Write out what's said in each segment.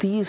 30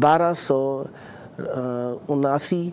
1279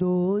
2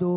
2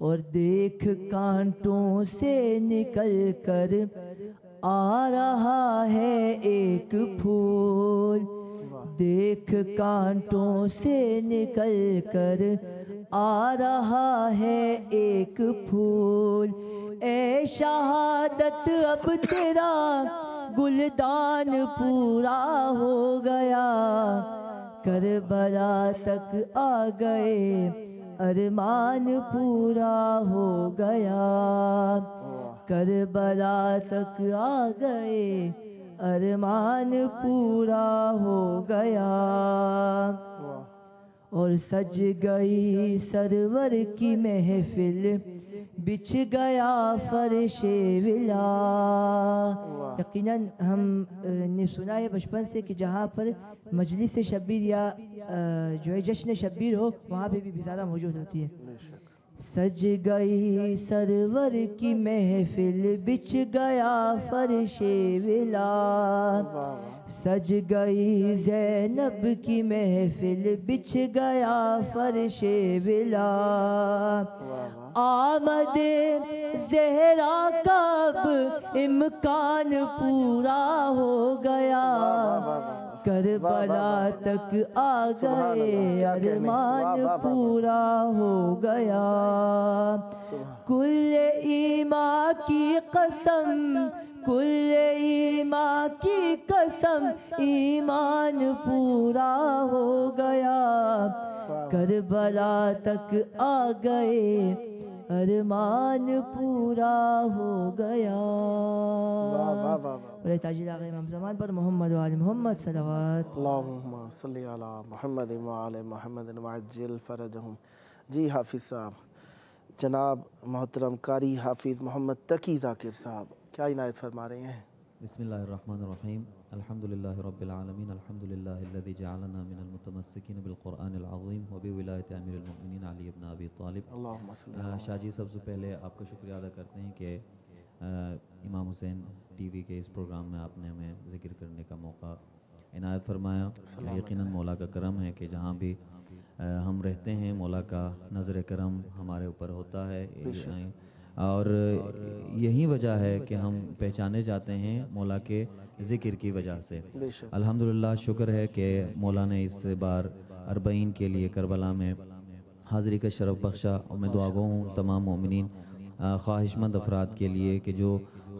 اور دیکھ کانٹوں سے نکل کر آ رہا ہے ایک پھول، دیکھ کانٹوں سے نکل کر آ رہا ہے ایک پھول، اے شہادت اب تیرا گلدان پورا ہو گیا، کربلا تک آ گئے ارمان پورا ہو گیا، کربلا تک آ گئے ارمان پورا ہو گیا، اور سج گئی سرور کی محفل، بچھ گیا فرش ولا۔ یقیناً ہم نے سنا ہے بچپن سے کہ جہاں پر مجلس شبیر یا جو ہے جشن شبیر ہو وہاں پہ بھی بزارہ موجود ہوتی ہے۔ سج گئی سرور کی محفل، بچھ گیا فرش ولا، سج گئی زینب کی محفل، بچھ گیا فرش ولا، آمد زہرا کا اب امکان پورا ہو گیا، کربلا تک آ گئے ارمان پورا ہو گیا، کل ایمان کی قسم، کل ایمان کی قسم، ایمان پورا ہو گیا، کربلا تک آ گئے ارمان پورا ہو گیا۔ اور تاجر آقا امام زمان پر محمد و آل محمد صلوات۔ اللہم صلی علی محمد و آل محمد وعجل فرجہم۔ جی حافظ صاحب، جناب محترم قاری حافظ محمد تقی ذاکر صاحب کیا عنایت فرما رہے ہیں؟ بسم اللہ الرحمن الرحیم، الحمدللہ رب العالمین، الحمدللہ الذی جعلنا من المتمسکین بالقرآن العظیم و بولایت امیر المؤمنین علی بن ابی طالب۔ اللہم صلی علی شاہ جی، سب سے پہلے آپ کا شکریہ ادا کرتے ہیں کہ امام حسین ٹی وی کے اس پروگرام میں آپ نے ہمیں ذکر کرنے کا موقع عنایت فرمایا۔ یقیناً مولا کا کرم ہے کہ جہاں بھی ہم رہتے ہیں مولا کا نظر کرم ہمارے اوپر ہوتا ہے، اور یہی وجہ ہے کہ ہم پہچانے جاتے ہیں مولا کے ذکر کی وجہ سے۔ الحمدللہ شکر ہے کہ مولا نے اس بار 40 کے لیے کربلا میں حاضری کا شرف بخشا، اور میں دعا گو ہوں تمام مومنین خواہش مند افراد کے لیے کہ جو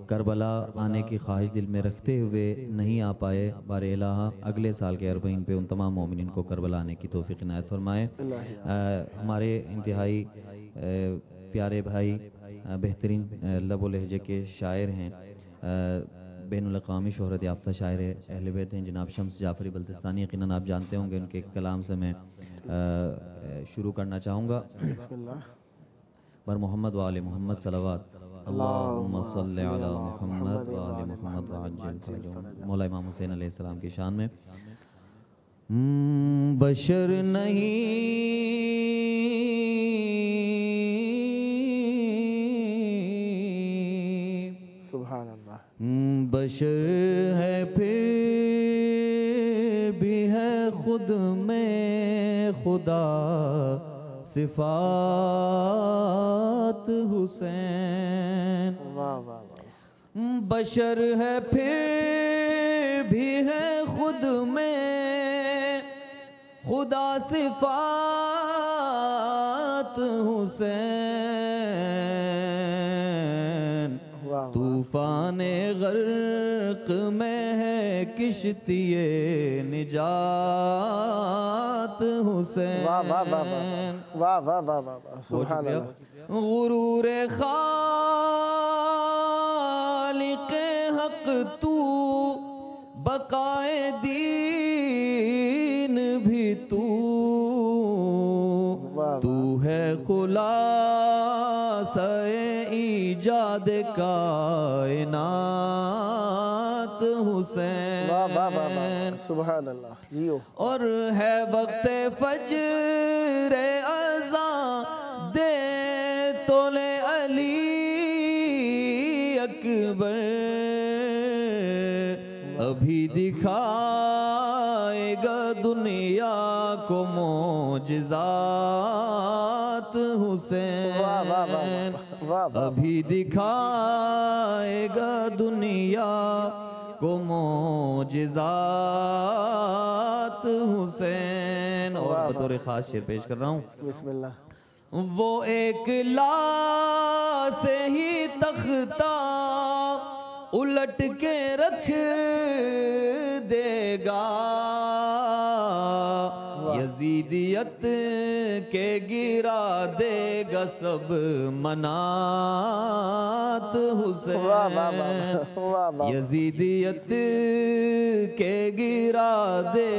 کربلا آنے کی خواہش دل میں رکھتے ہوئے نہیں آ پائے، بار الہ اگلے سال کے 40 پہ ان تمام مومنین کو کربلا آنے کی توفیق عنایت فرمائے۔ ہمارے انتہائی پیارے بھائی، بہترین لب و لہجے کے شاعر ہیں، بین الاقوامی شہرت یافتہ شاعر اہل بیت ہیں جناب شمس جعفری بلتستانی۔ یقیناً آپ جانتے ہوں گے، ان کے کلام سے میں شروع کرنا چاہوں گا۔ بسم اللہ۔ بر محمد و آل محمد صلوات، اللہم صلی علی محمد و آل محمد وعجل فرجہم۔ مولا امام حسین علیہ السلام کی شان میں بشر نہیں سبحان اللہ، بشر ہے پھر بھی ہے خود میں خدا صفات حسین، واہ واہ واہ، بشر ہے پھر بھی ہے خود میں خدا صفات حسین، طوفان غرق میں ہے کشتی نجات حسین۔ واہ واہ واہ واہ واہ واہ واہ، سبحان اللہ۔ غرور خالق حق تو، بقائے دین بھی تو ہے خلاصہ ایجاد کائنات حسین۔ واہ واہ واہ واہ، سبحان اللہ، جیو۔ اور ہے وقت فجر اذاں دے تولے علی اکبر، ابھی دکھائے گا دنیا کو معجزات حسین واہ واہ واہ واہ واہ، ابھی دکھائے گا دنیا کو معجزات حسین. اور بطور خاص شعر پیش کر رہا ہوں. بسم اللہ. وہ ایک لا سے ہی تختہ الٹ کے رکھ دے گا، یزیدیت کے گرا دے گا سب منات حسین. واہ واہ واہ واہ واہ. یزیدیت کے گرا دے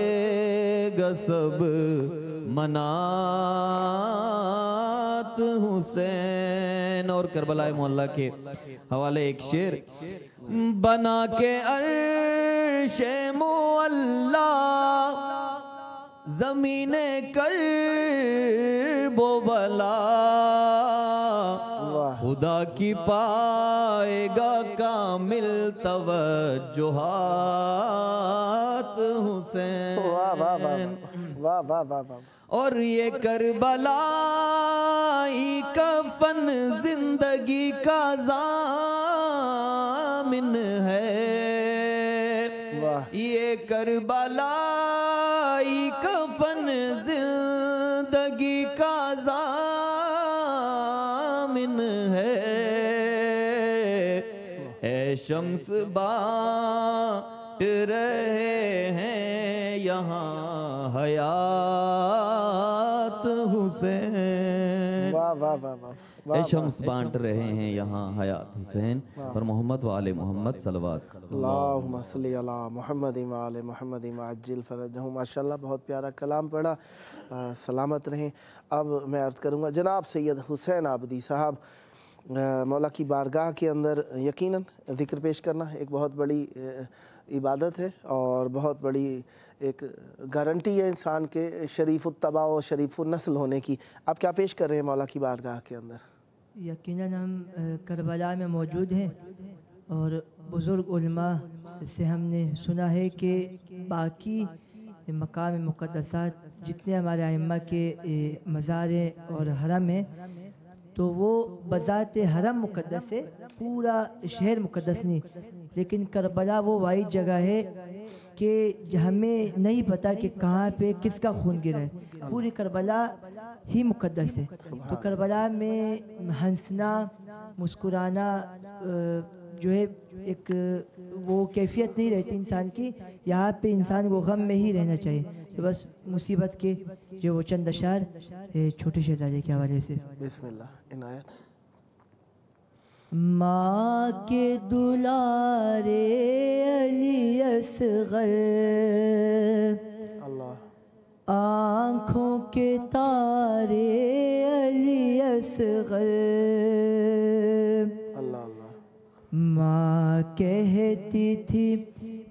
گا سب منات حسین. اور کربلا معلیٰ کے حوالے ایک شعر. بنا کے عرش معلیٰ زمین کرب و بلا، خدا کی پائے گا کامل توجہات حسین. واہ واہ واہ واہ واہ واہ واہ. اور یہ کربلائی کفن زندگی کا ضامن ہے. یہ کربلائی کفن زندگی کا ضامن ہے. اے شمس بانٹ رہے ہیں یہاں حیات حسین. واہ واہ واہ واہ. اے شمس بانٹ رہے ہیں یہاں حیات حسین. پر محمد و آل محمد صلوات. اللہم صلی علی محمد و آل محمد عجل فرجہم. ماشاءاللہ بہت پیارا کلام پڑھا. سلامت رہیں. اب میں عرض کروں گا جناب سید حسین عابدی صاحب، مولا کی بارگاہ کے اندر یقیناً ذکر پیش کرنا ایک بہت بڑی عبادت ہے اور بہت بڑی ایک گارنٹی ہے انسان کے شریف الطبع و شریف النسل ہونے کی. آپ کیا پیش کر رہے ہیں مولا کی بارگاہ کے اندر؟ یقیناً ہم کربلا میں موجود ہیں اور بزرگ علماء سے ہم نے سنا ہے کہ باقی مقام مقدسات جتنے ہمارے ائمہ کے مزار اور حرم ہیں تو وہ بذات حرم مقدس ہے، پورا شہر مقدس نہیں. لیکن کربلا وہ واحد جگہ ہے کہ ہمیں نہیں پتا کہ کہاں پہ کس کا خون گرا ہے. پوری کربلا ہی مقدس ہے. تو کربلا میں ہنسنا، مسکرانا جو ہے ایک وہ کیفیت نہیں رہتی انسان کی. یہاں پہ انسان کو غم میں ہی رہنا چاہیے. تو بس مصیبت کے جو وہ چند اشعار چھوٹے شہزادے کے حوالے سے. بسم اللہ. عنایت. ماں کے دلارے علی اصغر، اللہ. آنکھوں کے تارے علی اصغر، اللہ اللہ. ماں کہتی تھی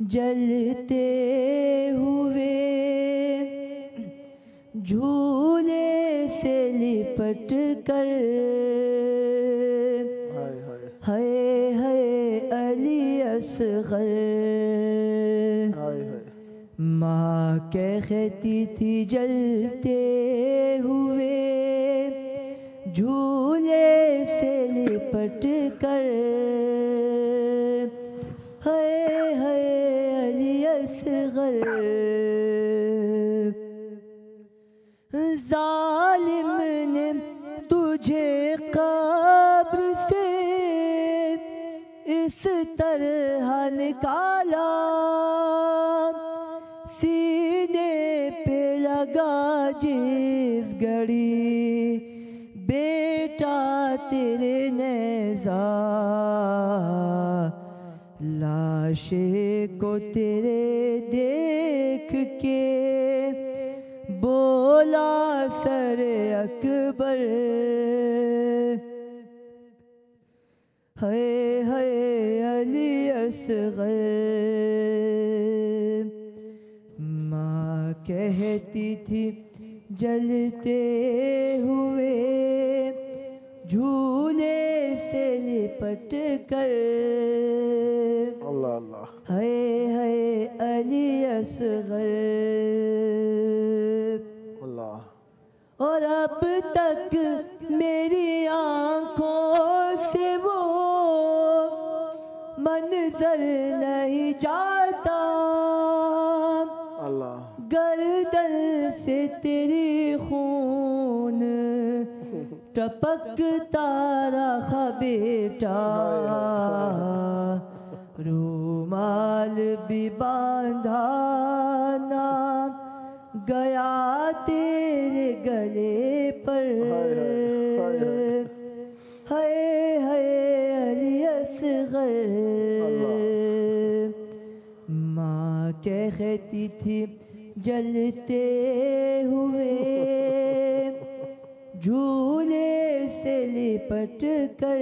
جلتے ہوئے جھولے سے لپٹ کر، ہائے ہائے علی اصغر. ماں کہتی تھی جلتے ہوئے جھولے سے لپٹ کر، ہائے ہائے علی اصغر. ظالم نے تجھے قبر سے اس طرح نکالا، سینے پہ لگا جس گھڑی بیٹا تیرے نیزہ، لاشے کو تیرے دیکھ کے بولا سر اکبر، ہائے ہائے علی اصغر. ماں کہتی تھی جلتے ہوئے جھولے سے لپٹ کر، اللہ اللہ. ہائے ہائے علی اصغر. اللہ. اور اب تک سے تیری خون ٹپکتا رہا بیٹا، رومال بھی باندھا نہ گیا تیرے گلے پر، ہائے ہائے علی اصغر۔ ماں کہتی تھی جلتے ہوئے جھولے سے لپٹ کر،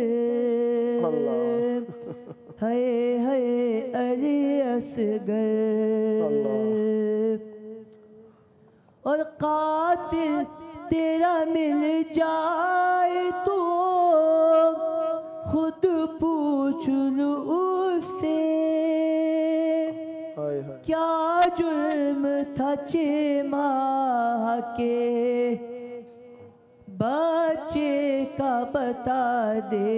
ہائے ہائے علی اصغر۔ اور قاتل تیرا مل جائے تو خود پوچھ لو اس سے، کیا جرم تھا 6 ماہ کے بچے کا بتا دے،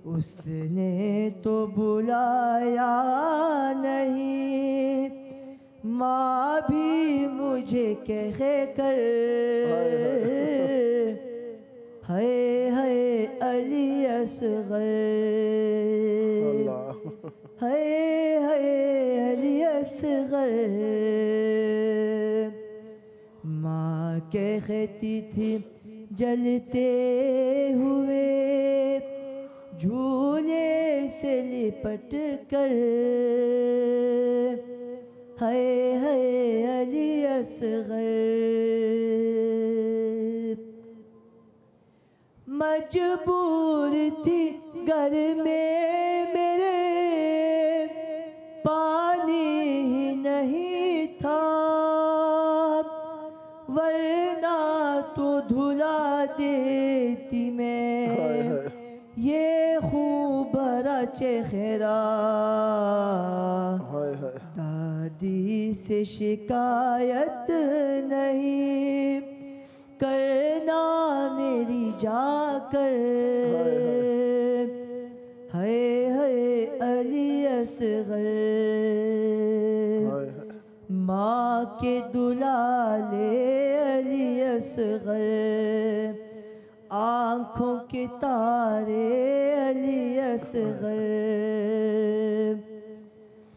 اس نے تو بلایا نہیں، ماں بھی مجھے کہہ کر، ہائے ہائے علی اصغر، ہائے ہائے علی اصغر۔ ماں کہتی تھی جلتے ہوئے جھولے سے لپٹ کر، ہائے ہائے علی اصغر۔ مجبور تھی گھر میں میرے پانی ہی نہیں تھا، ورنہ تو دھلا دیتی میں یہ خوب بھرا چہرہ، دادی سے شکایت نہیں کرنا میری جا کر، ہائے ہائے علی اصغر۔ ماں کے دلالے علی اصغر، آنکھوں کے تارے علی اصغر۔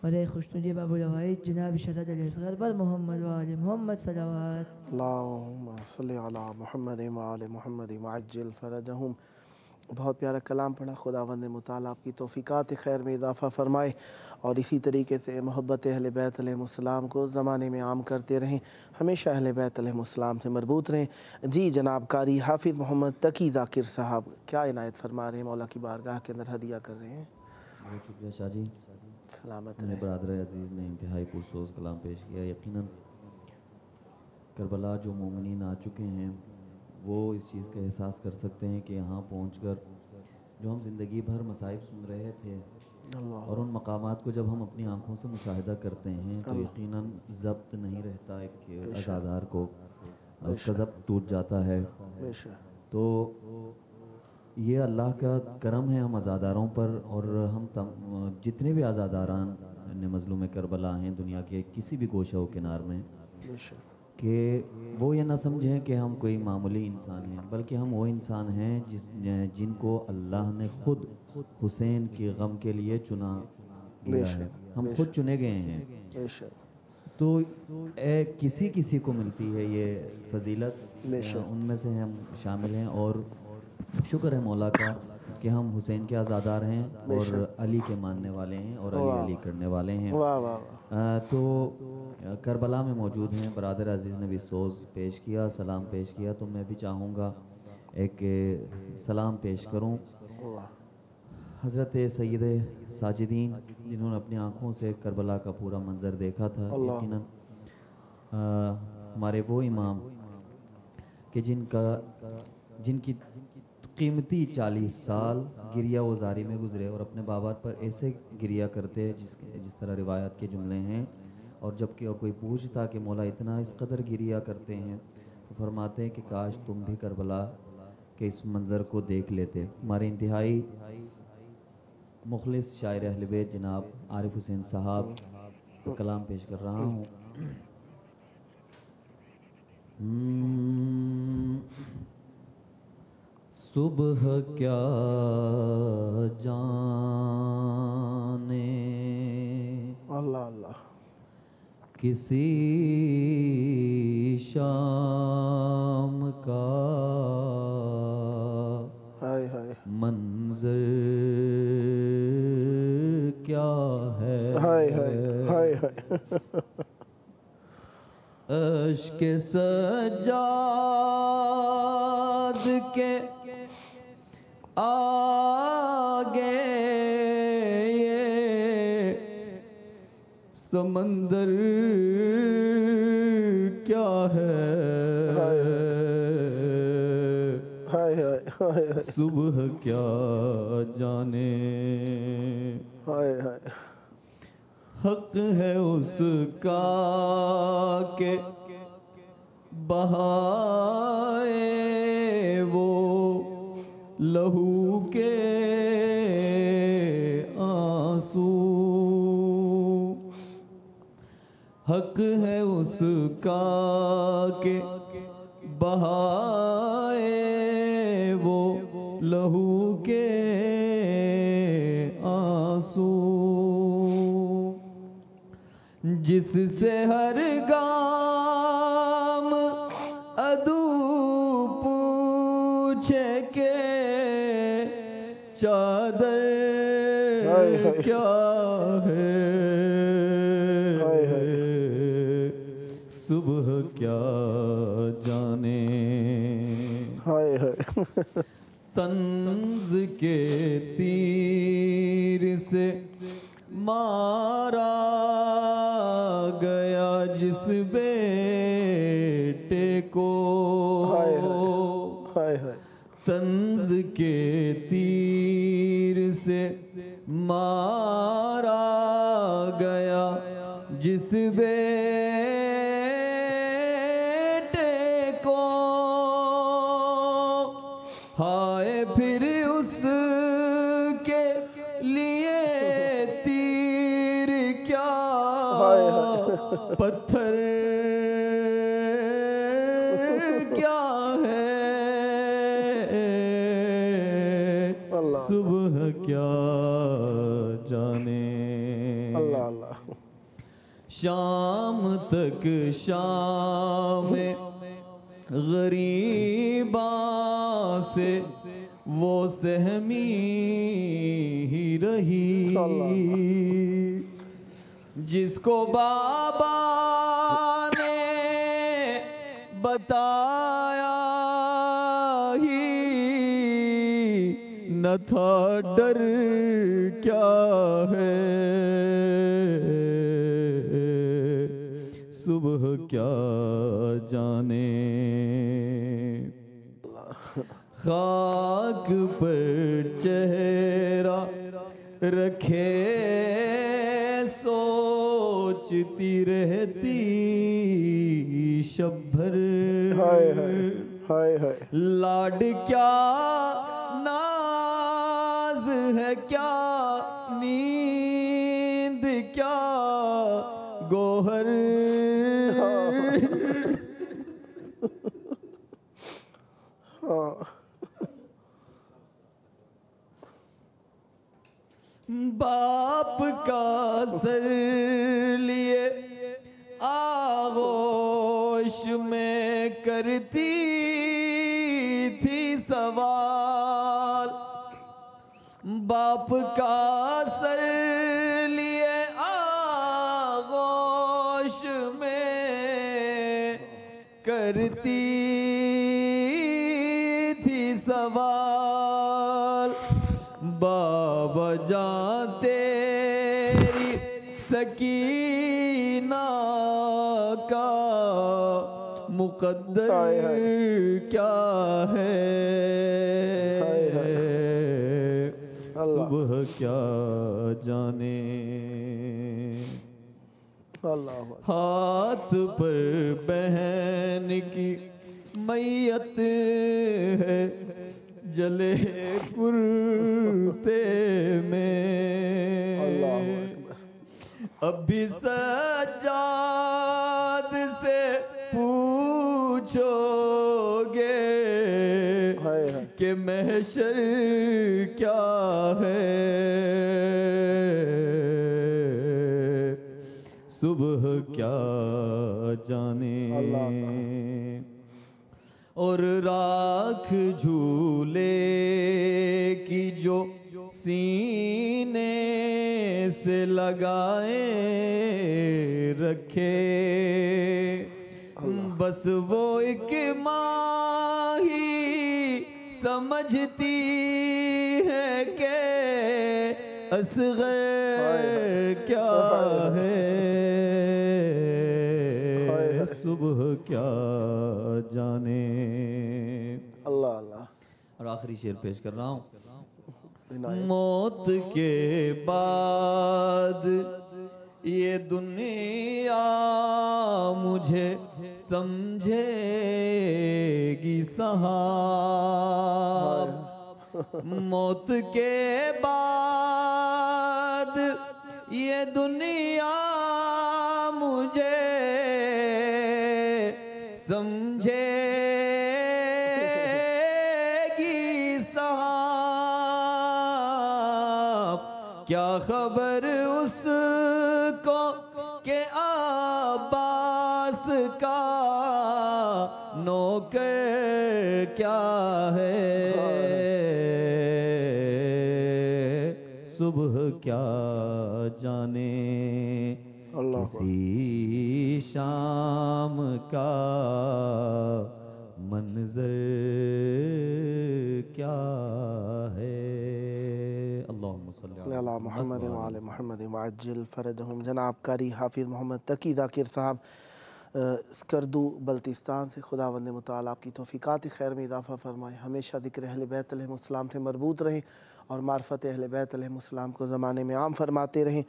اور اے خوش نصیب ابو العوائد جناب شہزاد علی اصغر پر محمد و آل محمد صلوات۔ اللہم صلی علی محمد و آل محمد وعجل فرجہم۔ بہت پیارا کلام پڑھا، خداوند متعالی آپ کی توفیقات خیر میں اضافہ فرمائے، اور اسی طریقے سے محبت اہل بیت علیہ السلام کو زمانے میں عام کرتے رہیں، ہمیشہ اہل بیت علیہ السلام سے مربوط رہیں۔ جی جناب قاری حافظ محمد تقی ذاکر صاحب کیا عنایت فرما رہے ہیں، مولا کی بارگاہ کے اندر ہدیہ کر رہے ہیں؟ بہت شکریہ شاہ جی، سلامت میرے رہیں۔ برادر عزیز نے انتہائی پرسوز کلام پیش کیا۔ یقیناً کربلا جو مومنین آ چکے ہیں وہ اس چیز کا احساس کر سکتے ہیں کہ یہاں پہنچ کر جو ہم زندگی بھر مصائب سن رہے تھے، اور ان مقامات کو جب ہم اپنی آنکھوں سے مشاہدہ کرتے ہیں تو یقیناً ضبط نہیں رہتا، ایک عزادار کو اس کا ضبط ٹوٹ جاتا ہے۔ تو یہ اللہ کا کرم ہے ہم عزاداروں پر، اور ہم جتنے بھی عزاداران مظلوم کربلا ہیں دنیا کے کسی بھی گوشہ و کنار میں، کہ وہ یہ نہ سمجھیں کہ ہم کوئی معمولی انسان ہیں، بلکہ ہم وہ انسان ہیں جن کو اللہ نے خود حسین کے غم کے لیے چنا گیا ہے، ہم خود چنے گئے ہیں۔ تو کسی کو ملتی ہے یہ فضیلت، ان میں سے ہم شامل ہیں، اور شکر ہے مولا کا کہ ہم حسین کے عزادار ہیں اور علی کے ماننے والے ہیں اور علی علی کرنے والے ہیں۔ تو کربلا میں موجود ہیں، برادر عزیز نے بھی سوز پیش کیا، سلام پیش کیا، تو میں بھی چاہوں گا ایک سلام پیش کروں۔ حضرت سید ساجدین جنہوں نے اپنی آنکھوں سے کربلا کا پورا منظر دیکھا تھا، یقیناً ہمارے وہ امام کہ جن کی قیمتی 40 سال گریہ وزاری میں گزرے، اور اپنے بابا پر ایسے گریہ کرتے جس طرح روایات کے جملے ہیں، اور جب کہ کوئی پوچھتا کہ مولا اتنا اس قدر گریہ کرتے ہیں تو فرماتے ہیں کہ کاش تم بھی کربلا کے اس منظر کو دیکھ لیتے۔ ہمارے انتہائی مخلص شاعر اہل بیت جناب عارف حسین صاحب کا کلام پیش کر رہا ہوں۔ صبح کیا جانے اللہ اللہ کسی شام کا ہائے ہائے منظر کیا ہے ہائے ہائے ہائے ہائے عشق سجاد کے آگے یہ سمندر کیا ہے ہائے ہائے ہائے صبح کیا جانے ہائے ہائے حق ہے اس کا کہ بہائے وہ لہو کے آنسو حق ہے اس کا کہ بہائے وہ لہو کے آنسو جس سے ہر گام عدو پوچھے کہ چادر کیا ہے صبح کیا جانے طنز کے تیر سے مارا گیا جس بیٹے کو طنز کے تیر سے مارا گیا جس بیٹے کو ہائے پھر اس کے لیے تیر کیا پتھر کیا ہے صبح کیا جانے شام تک شام غریباں سے وہ سہمی ہی رہی جس کو بابا نے بتایا ہی نہ تھا ڈر کیا ہے صبح کیا جانے خاک پر چہرہ رکھے سوچتی رہتی شب بھر لاڈ کیا ناز ہے کیا نیند کیا گوہر باپ کا سر لیے آغوش میں کرتی تھی سوال باپ کا سر لیے آغوش میں کرتی تھی سوال بابا جان تیری سکینہ کا مقدر کیا ہے صبح کیا جانے ہاتھ پر بہن کی میت ہے جلے کرتے میں ابھی سجاد سے پوچھ پوچھو گے کہ محشر کیا ہے، صبح کیا جانے، اور راکھ جھولے کی جو سینے سے لگائے رکھے، بس وہ ایک ماں ہی سمجھتی ہے کہ اصغر کیا ہے، صبح کیا جانے۔ اللہ اللہ۔ اور آخری شعر پیش کر رہا ہوں۔ موت کے بعد یہ دنیا مجھے سمجھے گی صحاب، موت کے بعد یہ دنیا مجھے سمجھے گی صحاب، کیا خبر اس کو کہ عباس کا نوکر کیا ہے، صبح کیا جانے، کسی شام کا منظر کیا ہے۔ اللہم صلی علی محمد وعلی محمد وعجل فرجہم۔ جناب قاری حافظ محمد تقی ذاکر صاحب اسکردو بلتستان سے، خداوند متعالی آپ کی توفیقات خیر میں اضافہ فرمائے، ہمیشہ ذکر اہل بیت علیہ السلام سے مربوط رہیں اور معرفت اہل بیت علیہ السلام کو زمانے میں عام فرماتے رہیں۔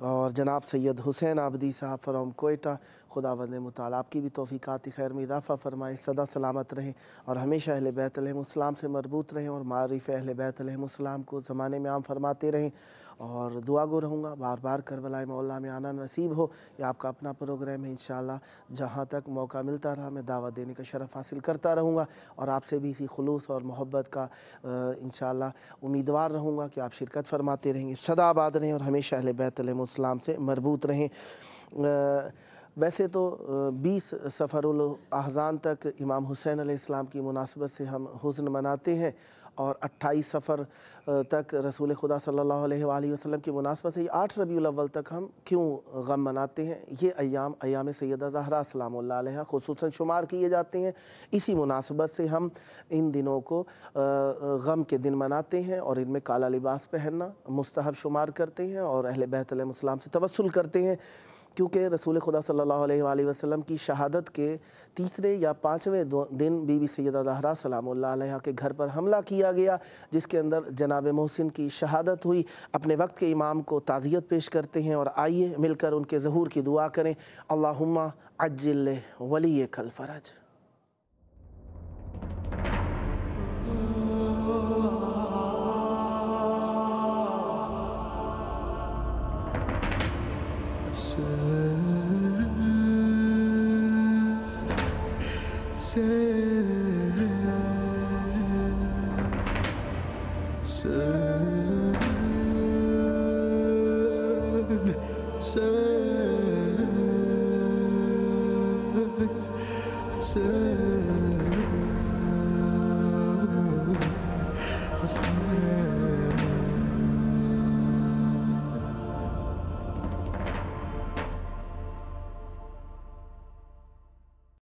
اور جناب سید حسین عابدی صاحب فرام کوئٹہ، خداوند متعالی آپ کی بھی توفیقات خیر میں اضافہ فرمائے، سدا سلامت رہیں اور ہمیشہ اہل بیت علیہ السلام سے مربوط رہیں اور معرف اہل بیت علیہ السلام کو زمانے میں عام فرماتے رہیں۔ اور دعا گو رہوں گا بار بار کربلا مولا میں آنا نصیب ہو، یہ آپ کا اپنا پروگرام ہے، انشاءاللہ جہاں تک موقع ملتا رہا میں دعوت دینے کا شرف حاصل کرتا رہوں گا اور آپ سے بھی اسی خلوص اور محبت کا انشاءاللہ امیدوار رہوں گا کہ آپ شرکت فرماتے رہیں گے، سدا آباد رہیں اور ہمیشہ اہل بیت علیہ السلام سے مربوط رہیں۔ ویسے تو 20 صفر الاحزان تک امام حسین علیہ السلام کی مناسبت سے ہم حزن مناتے ہیں اور 28 صفر تک رسول خدا صلی اللہ علیہ وآلہ وسلم کی مناسبت سے 8 ربیع الاول تک ہم کیوں غم مناتے ہیں؟ یہ ایام سیدہ زہرا سلام اللہ علیہ خصوصاً شمار کیے جاتے ہیں، اسی مناسبت سے ہم ان دنوں کو غم کے دن مناتے ہیں اور ان میں کالا لباس پہننا مستحب شمار کرتے ہیں اور اہل بیت علیہ السلام سے توسل کرتے ہیں، کیونکہ رسول خدا صلی اللہ علیہ وآلہ وسلم کی شہادت کے تیسرے یا 5ویں دن بی بی سیدہ زہرا سلام اللہ علیہ کے گھر پر حملہ کیا گیا، جس کے اندر جناب محسن کی شہادت ہوئی۔ اپنے وقت کے امام کو تعزیت پیش کرتے ہیں اور آئیے مل کر ان کے ظہور کی دعا کریں۔ اللہم عجل ولیک الفرج۔ Sen